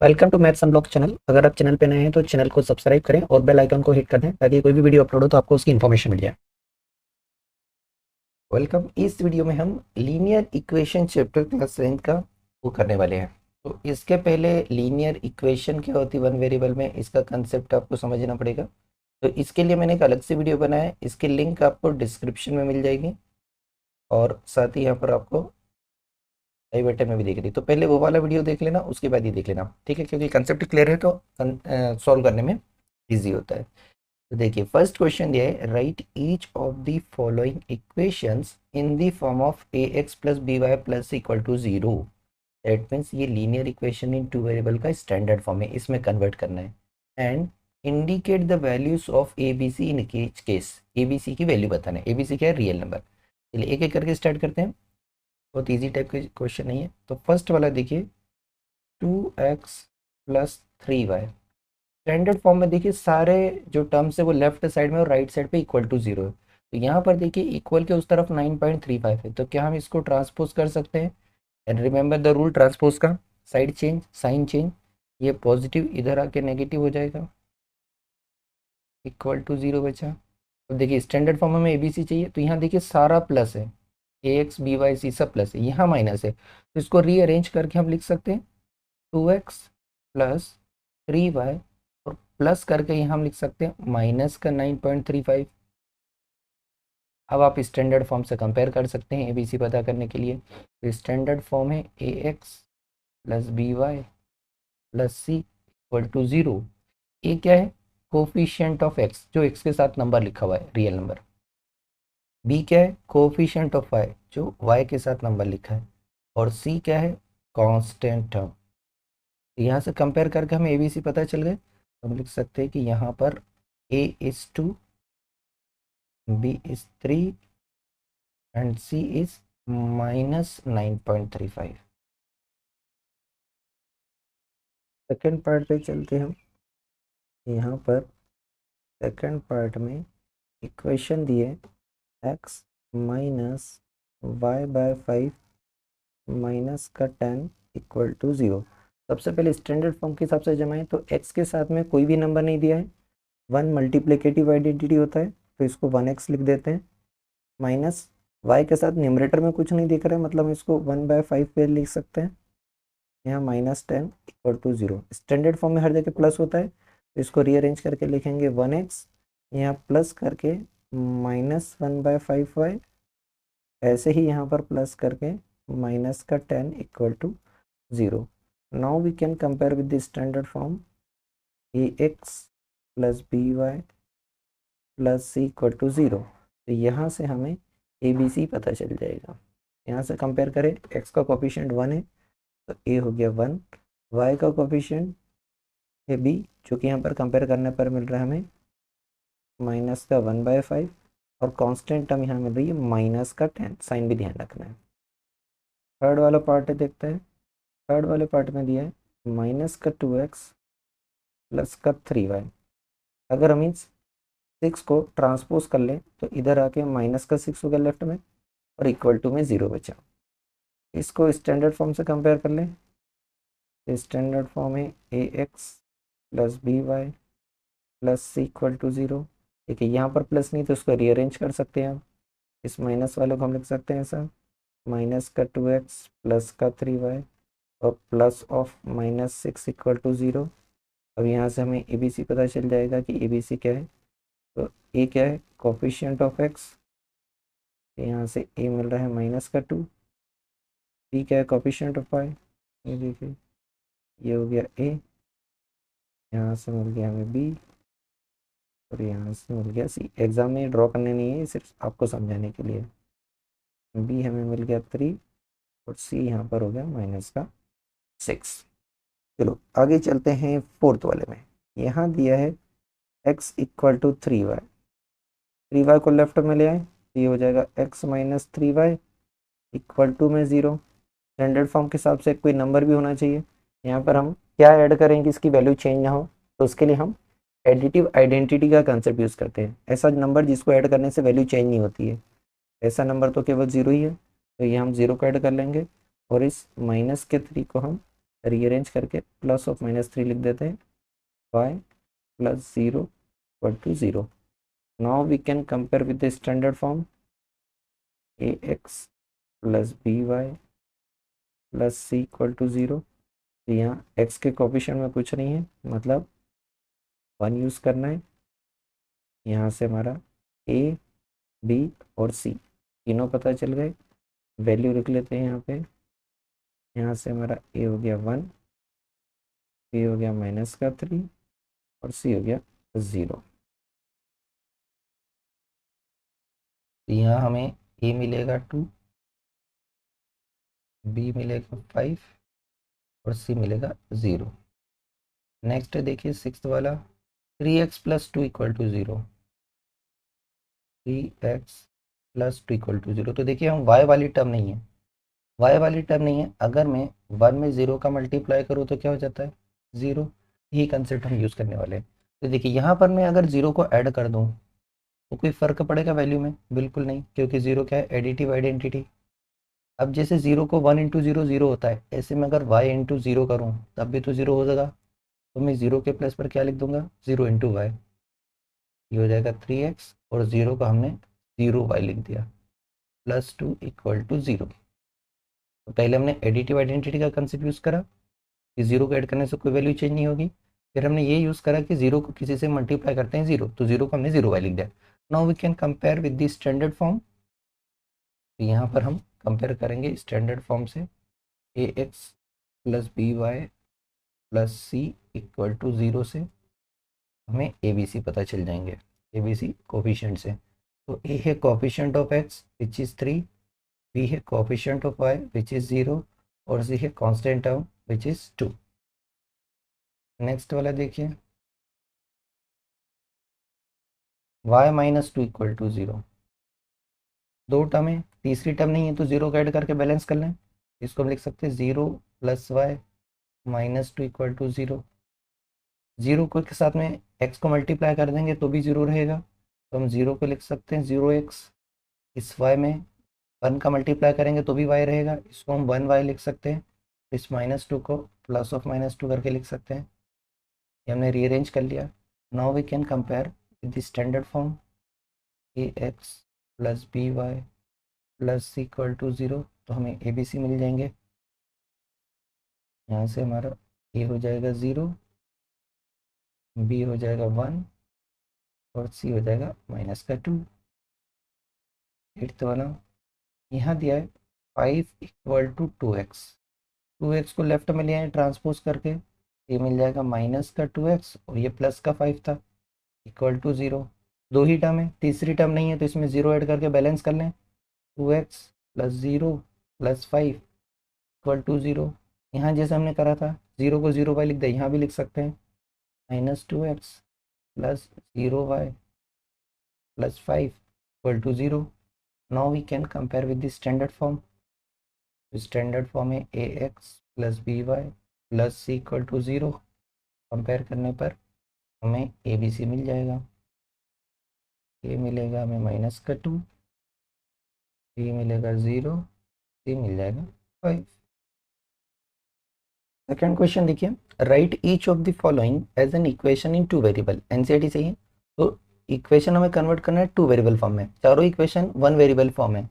Welcome to maths unlock channel. अगर आप channel पे नए हैं तो चैनल को सब्सक्राइब करें और बेल आइकन को हिट कर दें ताकि कोई भी वीडियो अपलोड हो तो आपको उसकी इन्फॉर्मेशन मिल जाए। वेलकम। इस वीडियो में हम लीनियर इक्वेशन चैप्टर क्लास 10 का वो करने वाले हैं। तो इसके पहले लीनियर इक्वेशन क्या होती है वन वेरिएबल में, इसका कंसेप्ट आपको समझना पड़ेगा। तो इसके लिए मैंने एक अलग से वीडियो बनाया है, इसकी लिंक आपको डिस्क्रिप्शन में मिल जाएगी और साथ ही यहाँ पर आपको आई बटन में भी दिख रही। तो पहले वो वाला वीडियो देख लेना, उसके बाद ये देख लेना, ठीक है? क्योंकि कंसेप्ट क्लियर है तो सॉल्व करने में ईजी होता है। तो देखिए फर्स्ट क्वेश्चन ये है, write each of the following equations in the form of A x plus B Y plus equal to zero. That means ये linear equation in two variable का स्टैंडर्ड फॉर्म है, इसमें कन्वर्ट करना है। And indicate the values of A B C in each case. A B C की value बताना है। A B C क्या है? Real number. चलिए एक एक करके स्टार्ट करते हैं। बहुत ईजी टाइप का क्वेश्चन नहीं है। तो फर्स्ट वाला देखिए, 2x + 3y। स्टैंडर्ड फॉर्म में देखिए सारे जो टर्म्स है वो लेफ्ट साइड में और राइट साइड पे इक्वल टू जीरो है। तो यहाँ पर देखिए इक्वल के उस तरफ 9.35 है, तो क्या हम इसको ट्रांसपोज कर सकते हैं? And remember the rule transpose का, साइड चेंज साइन चेंज। ये पॉजिटिव इधर आके नेगेटिव हो जाएगा, इक्वल टू जीरो बचा। अब देखिए स्टैंडर्ड फॉर्म में एबीसी चाहिए, तो यहाँ देखिए सारा प्लस है, A x B Y C सब प्लस है, यहाँ माइनस है। तो इसको रीअरेंज करके हम लिख सकते हैं 2x + 3y, और प्लस करके यहाँ हम लिख सकते हैं माइनस का 9.35। अब आप स्टैंडर्ड फॉर्म से कंपेयर कर सकते हैं एबीसी पता करने के लिए। तो स्टैंडर्ड फॉर्म है A x plus B Y plus C equal to zero. A क्या है? कोफिशिएंट ऑफ एक्स, जो एक्स के साथ नंबर लिखा हुआ है, रियल नंबर। बी क्या है? कोफिशिएंट ऑफ वाई, जो वाई के साथ नंबर लिखा है। और सी क्या है? Constant term. तो यहाँ से कंपेयर करके हमें ए बी सी पता चल गए। तो हम लिख सकते हैं कि यहाँ पर A is 2, B is 3 and C is -9.35। Second part पे चलते हम। यहाँ पर सेकेंड पार्ट में इक्वेशन दिए x -y/5 -10 इक्वल टू 0। सबसे पहले स्टैंडर्ड फॉर्म के हिसाब से जमाएं तो x के साथ में कोई भी नंबर नहीं दिया है, वन मल्टीप्लिकेटिव आइडेंटिटी होता है, तो इसको 1x लिख देते हैं। माइनस y के साथ न्यूमरेटर में कुछ नहीं दिख रहा है, मतलब हम इसको 1/5 पे लिख सकते हैं। यहाँ -10 इक्वल टू 0। स्टैंडर्ड फॉर्म में हर जगह प्लस होता है, तो इसको रीअरेंज करके लिखेंगे 1x, यहाँ प्लस करके -1/5y, ऐसे ही यहाँ पर प्लस करके माइनस का 10 equal to 0। Now we can compare with the standard form a x plus B Y plus C equal to 0। तो यहाँ से हमें ए बी सी पता चल जाएगा। यहाँ से कंपेयर करें, एक्स का कोफिशिएंट 1 है तो ए हो गया 1, वाई का कोफिशिएंट है बी, जो कि यहाँ पर कंपेयर करने पर मिल रहा है हमें माइनस का 1/5, और कांस्टेंट टर्म यहाँ मिल रही है माइनस का 10। साइन भी ध्यान रखना है। थर्ड वाला पार्ट है, देखते हैं। थर्ड वाले पार्ट में दिया है माइनस का 2x प्लस का 3y। अगर हम इस 6 को ट्रांसपोज कर लें तो इधर आके माइनस का 6 हो गया लेफ्ट में, और इक्वल टू में 0 बचा। इसको स्टैंडर्ड फॉर्म से कंपेयर कर लें। स्टैंडर्ड फॉर्म है A x plus B Y plus C equal to 0। देखिए यहाँ पर प्लस नहीं तो इसको रीअरेंज कर सकते हैं हम। इस माइनस वाले को हम लिख सकते हैं ऐसा, माइनस का 2x प्लस का 3y और प्लस ऑफ -6 इक्वल टू 0। अब यहाँ से हमें ए बी सी पता चल जाएगा कि ए बी सी क्या है। तो ए क्या है? कोफिशिएंट ऑफ एक्स, यहाँ से ए मिल रहा है -2। बी क्या है? कोफिशिएंट ऑफ वाई, ये देखिए ये हो गया ए, यहाँ से मिल गया हमें बी, और यहाँ से मिल गया सी। एग्जाम में ड्रॉ करने नहीं है, सिर्फ आपको समझाने के लिए। बी हमें मिल गया 3 और सी यहाँ पर हो गया -6। चलो आगे चलते हैं फोर्थ वाले में। यहाँ दिया है x equal to 3y। 3y को लेफ्ट में ले आए तो ये हो जाएगा x -3y इक्वल टू में 0। स्टैंडर्ड फॉर्म के हिसाब से कोई नंबर भी होना चाहिए। यहाँ पर हम क्या ऐड करेंगे इसकी वैल्यू चेंज ना हो, तो उसके लिए हम एडिटिव आइडेंटिटी का कंसेप्ट यूज़ करते हैं। ऐसा नंबर जिसको ऐड करने से वैल्यू चेंज नहीं होती है, ऐसा नंबर तो केवल 0 ही है। तो ये हम 0 को ऐड कर लेंगे और इस -3 को हम रीअरेंज करके प्लस ऑफ -3 लिख देते हैं, y plus 0 equal to 0। Now we can compare with the standard form ax plus by plus c equal to 0। तो यहाँ x के कोफिशिएंट में कुछ नहीं है, मतलब 1 यूज़ करना है। यहाँ से हमारा a b और c तीनों पता चल गए, वैल्यू लिख लेते हैं यहाँ पे। यहाँ से हमारा a हो गया 1, b हो गया -3 और c हो गया 0। यहाँ हमें a मिलेगा 2, b मिलेगा 5 और c मिलेगा 0। नेक्स्ट देखिए 6th वाला, 3x plus 2 equal to 0, 3x plus 2 equal to 0। तो देखिए हम y वाली टर्म नहीं है, y वाली टर्म नहीं है, अगर मैं 1 में 0 का मल्टीप्लाई करूँ तो क्या हो जाता है 0। यही कंसेप्ट हम यूज़ करने वाले हैं। तो देखिए यहाँ पर मैं अगर 0 को ऐड कर दूँ तो कोई फ़र्क पड़ेगा वैल्यू में? बिल्कुल नहीं, क्योंकि 0 क्या है, एडिटिव आइडेंटिटी। अब जैसे 0 को 1 इंटू 0 0 होता है, ऐसे में अगर y इंटू 0 करूँ तब भी तो 0 हो जाएगा। तो मैं 0 के प्लेस पर क्या लिख दूंगा, 0 इंटू वाई, ये हो जाएगा 3x और 0 का हमने 0y लिख दिया, प्लस 2 इक्वल टू 0। तो पहले हमने एडिटिव आइडेंटिटी का कंसेप्ट यूज़ करा कि 0 को ऐड करने से कोई वैल्यू चेंज नहीं होगी। फिर हमने ये यूज़ करा कि 0 को किसी से मल्टीप्लाई करते हैं 0, तो 0 को हमने 0y लिख दिया। Now we can compare with the standard form. तो यहाँ पर हम कंपेयर करेंगे स्टैंडर्ड फॉर्म से, ax plus by plus c equal to 0 से हमें ABC पता चल जाएंगे, ABC कोफिशिएंट से। तो a है coefficient of x which is 3, b है coefficient of y which is 0 और c है constant term which is 2। Next वाला देखिए, y माइनस 2 इक्वल टू 0। दो टर्म है, तीसरी टर्म नहीं है, तो 0 का ऐड करके बैलेंस कर लें। इसको हम लिख सकते हैं 0 plus y minus 2 equal to 0। 0 को के साथ में x को मल्टीप्लाई कर देंगे तो भी 0 रहेगा, तो हम 0 को लिख सकते हैं 0x। इस y में 1 का मल्टीप्लाई करेंगे तो भी y रहेगा, इसको हम 1y लिख सकते हैं। इस -2 को प्लस ऑफ -2 करके लिख सकते हैं। ये हमने रीअरेंज कर लिया। Now we can compare with the standard form ax plus by plus c equal to 0। तो हमें ABC मिल जाएंगे। यहाँ से हमारा a हो जाएगा 0, b हो जाएगा 1 और c हो जाएगा -2। 8th वाला, यहाँ दिया है 5 इक्वल टू 2x। 2x को लेफ्ट में ले आए ट्रांसपोज करके, ये मिल जाएगा -2x और ये प्लस का 5 था, इक्वल टू 0। दो ही टर्म है, तीसरी टर्म नहीं है, तो इसमें 0 ऐड करके बैलेंस कर लें। 2x plus 0 plus 5 equal to 0। यहाँ जैसे हमने करा था 0 को 0y लिख दिया, यहाँ भी लिख सकते हैं -2x plus 0y plus 5 equal to 0। Now we can compare with the standard form. Standard form है ax plus by plus c equal to 0। Compare करने पर हमें ABC मिल जाएगा। a मिलेगा हमें -2, b मिलेगा 0, c मिल जाएगा 5। सेकेंड क्वेश्चन देखिए, write each of the following as an equation in 2 variable. NCERT से ही, तो इक्वेशन हमें कन्वर्ट करना है 2 वेरिएबल फॉर्म में। चारों इक्वेशन 1 वेरिएबल फॉर्म है।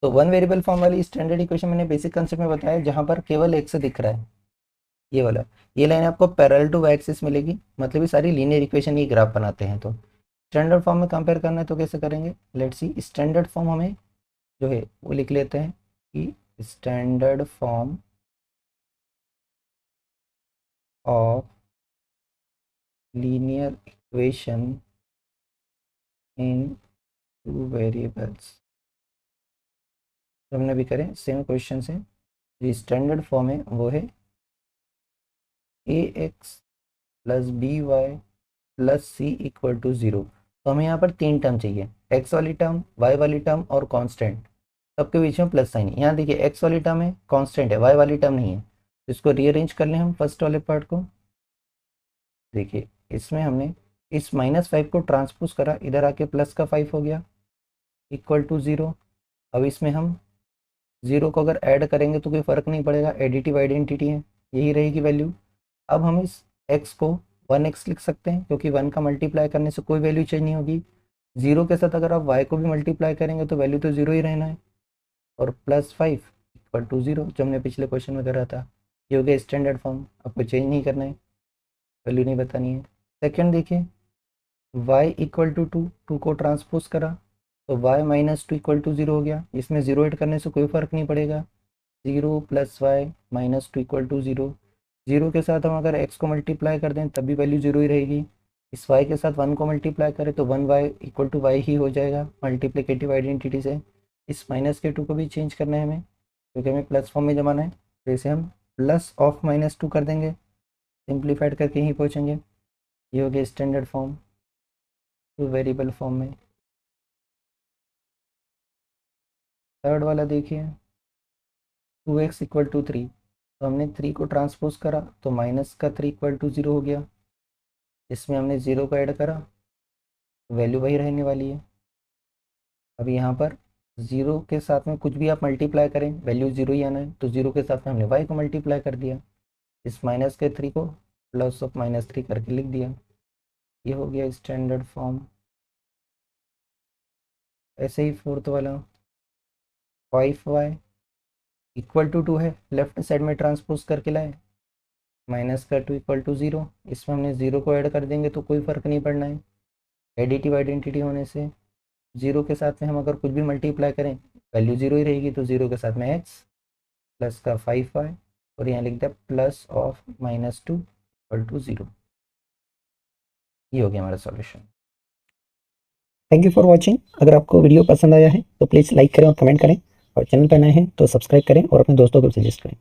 तो 1 वेरिएबल फॉर्म वाली स्टैंडर्ड इक्वेशन मैंने बेसिक कंसेप्ट में बताया, जहाँ पर केवल x दिख रहा है, ये वाला। ये लाइन आपको पैरेलल टू y एक्सिस मिलेगी, मतलब ये सारी लीनियर इक्वेशन ये ग्राफ बनाते हैं। तो स्टैंडर्ड फॉर्म में कंपेयर करना है तो कैसे करेंगे, लेट्स सी। स्टैंडर्ड फॉर्म हमें जो है वो लिख लेते हैं कि standard form of linear equation in 2 variables. तो हमने भी करें सेम क्वेश्चन से, जो स्टैंडर्ड फॉर्म है वो है ax plus by plus c equal to 0। तो हमें यहाँ पर 3 टर्म चाहिए, x वाली टर्म, y वाली टर्म और कांस्टेंट। सबके बीच में प्लस साइन है। यहाँ देखिए x वाली टर्म है, कांस्टेंट है, y वाली टर्म नहीं है। तो इसको रीअरेंज कर लें हम फर्स्ट वाले पार्ट को। देखिए इसमें हमने इस -5 को ट्रांसपोज करा, इधर आके प्लस का 5 हो गया, इक्वल टू 0। अब इसमें हम 0 को अगर ऐड करेंगे तो कोई फ़र्क नहीं पड़ेगा, एडिटिव आइडेंटिटी है, यही रहेगी वैल्यू। अब हम इस x को 1x लिख सकते हैं क्योंकि 1 का मल्टीप्लाई करने से कोई वैल्यू चेंज नहीं होगी। 0 के साथ अगर आप y को भी मल्टीप्लाई करेंगे तो वैल्यू तो 0 ही रहना है। और +5 = 0 जो हमने पिछले क्वेश्चन में करा था। ये हो गया स्टैंडर्ड फॉर्म, आपको चेंज नहीं करना है, वैल्यू नहीं बतानी है। सेकेंड देखिए, y = 2, 2 को ट्रांसपोज करा तो y - 2 = 0 हो गया। इसमें 0 ऐड करने से कोई फ़र्क नहीं पड़ेगा। 0 + y - 2 = 0। 0 के साथ हम अगर x को मल्टीप्लाई कर दें तब भी वैल्यू 0 ही रहेगी। इस y के साथ 1 को मल्टीप्लाई करें तो 1y = y ही हो जाएगा मल्टीप्लिकेटिव आइडेंटिटी से। इस -2 को भी चेंज करना है हमें क्योंकि हमें प्लस फॉर्म में जमाना है, तो इसे हम +(-2) कर देंगे, सिंप्लीफाइड करके ही पहुँचेंगे। ये हो गया standard form two variable form में। थर्ड वाला देखिए, 2x = 3, तो हमने 3 को ट्रांसपोज करा तो -3 = 0 हो गया। इसमें हमने 0 को ऐड करा, वैल्यू वही रहने वाली है। अब यहाँ पर 0 के साथ में कुछ भी आप मल्टीप्लाई करें वैल्यू 0 ही आना है, तो 0 के साथ में हमने y को मल्टीप्लाई कर दिया, इस -3 को +(-3) करके लिख दिया। ये हो गया स्टैंडर्ड फॉर्म। ऐसे ही फोर्थ वाला 5y = 2 है, लेफ्ट साइड में ट्रांसपोज करके लाए, -2 = 0। इसमें हमने 0 को ऐड कर देंगे तो कोई फ़र्क नहीं पड़ना है, एडिटिव आइडेंटिटी होने से। 0 के साथ में हम अगर कुछ भी मल्टीप्लाई करें वैल्यू 0 ही रहेगी, तो 0 के साथ में x प्लस का 5y और यहाँ लिख दिया +(-2) = 0। ये हो गया हमारा solution. Thank you for watching. अगर आपको वीडियो पसंद आया है तो प्लीज़ लाइक करें और कमेंट करें, और चैनल पर नए हैं तो सब्सक्राइब करें और अपने दोस्तों को सजेस्ट करें।